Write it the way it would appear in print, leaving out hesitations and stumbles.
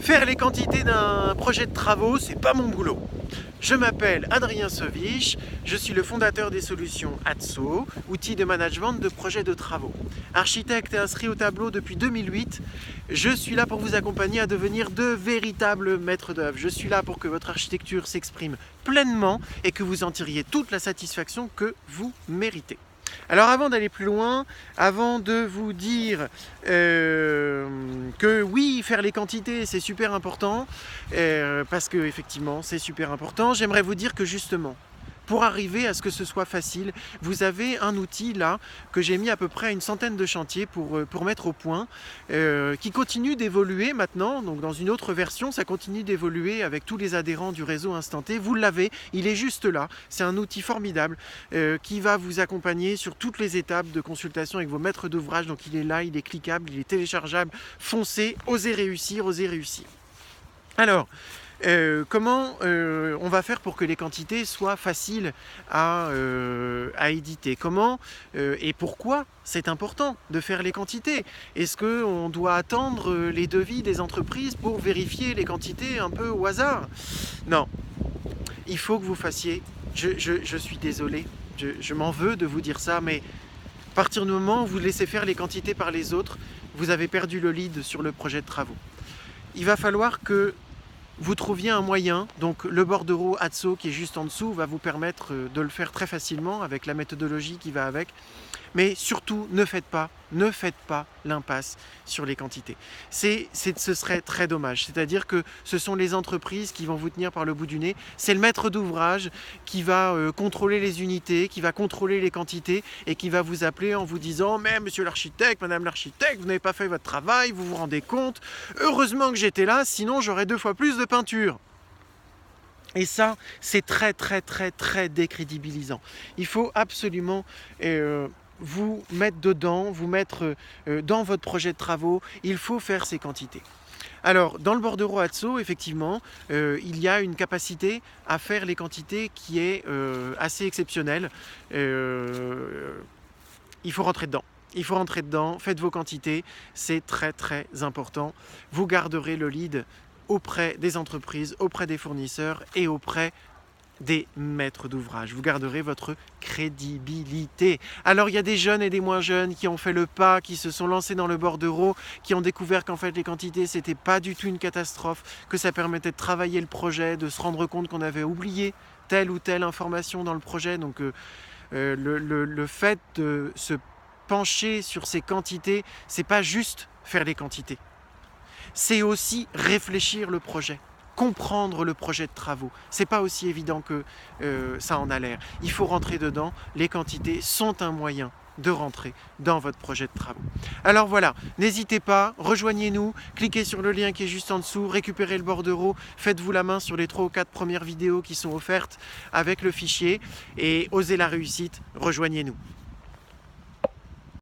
Faire les quantités d'un projet de travaux, c'est pas mon boulot. Je m'appelle Adrien Sovich, je suis le fondateur des solutions ATSO, outils de management de projets de travaux. Architecte et inscrit au tableau depuis 2008, je suis là pour vous accompagner à devenir de véritables maîtres d'œuvre. Je suis là pour que votre architecture s'exprime pleinement et que vous en tiriez toute la satisfaction que vous méritez. Alors avant d'aller plus loin, avant de vous dire que oui, faire les quantités c'est super important, parce que effectivement c'est super important, j'aimerais vous dire que justement, pour arriver à ce que ce soit facile, vous avez un outil là que j'ai mis à peu près à une centaine de chantiers pour mettre au point, qui continue d'évoluer maintenant, donc dans une autre version, ça continue d'évoluer avec tous les adhérents du réseau Instanté. Vous l'avez, il est juste là, c'est un outil formidable qui va vous accompagner sur toutes les étapes de consultation avec vos maîtres d'ouvrage, donc il est là, il est cliquable, il est téléchargeable, foncez, osez réussir, osez réussir. Alors, comment on va faire pour que les quantités soient faciles à éditer? Comment et pourquoi c'est important de faire les quantités? Est-ce qu'on doit attendre les devis des entreprises pour vérifier les quantités un peu au hasard? Non, il faut que vous fassiez, je suis désolé, je m'en veux de vous dire ça, mais à partir du moment où vous laissez faire les quantités par les autres, vous avez perdu le lead sur le projet de travaux. Il va falloir que vous trouviez un moyen, donc le bordereau ATSO qui est juste en dessous va vous permettre de le faire très facilement avec la méthodologie qui va avec. Mais surtout, ne faites pas l'impasse sur les quantités. Ce serait très dommage. C'est-à-dire que ce sont les entreprises qui vont vous tenir par le bout du nez. C'est le maître d'ouvrage qui va contrôler les unités, qui va contrôler les quantités et qui va vous appeler en vous disant « Mais monsieur l'architecte, madame l'architecte, vous n'avez pas fait votre travail, vous vous rendez compte? Heureusement que j'étais là, sinon j'aurais 2 fois plus de peinture. » Et ça, c'est très décrédibilisant. Il faut absolument vous mettre dedans, vous mettre dans votre projet de travaux, il faut faire ces quantités. Alors, dans le bordereau ATSO, effectivement, il y a une capacité à faire les quantités qui est assez exceptionnelle. Il faut rentrer dedans. Il faut rentrer dedans, faites vos quantités, c'est très important. Vous garderez le lead auprès des entreprises, auprès des fournisseurs et auprès des maîtres d'ouvrage. Vous garderez votre crédibilité. Alors il y a des jeunes et des moins jeunes qui ont fait le pas, qui se sont lancés dans le bordereau, qui ont découvert qu'en fait les quantités c'était pas du tout une catastrophe, que ça permettait de travailler le projet, de se rendre compte qu'on avait oublié telle ou telle information dans le projet. Donc le fait de se pencher sur ces quantités, c'est pas juste faire les quantités. C'est aussi réfléchir le projet, comprendre le projet de travaux. C'est pas aussi évident que ça en a l'air. Il faut rentrer dedans. Les quantités sont un moyen de rentrer dans votre projet de travaux. Alors voilà, n'hésitez pas, rejoignez-nous, cliquez sur le lien qui est juste en dessous, récupérez le bordereau, faites-vous la main sur les 3 ou 4 premières vidéos qui sont offertes avec le fichier et osez la réussite, rejoignez-nous.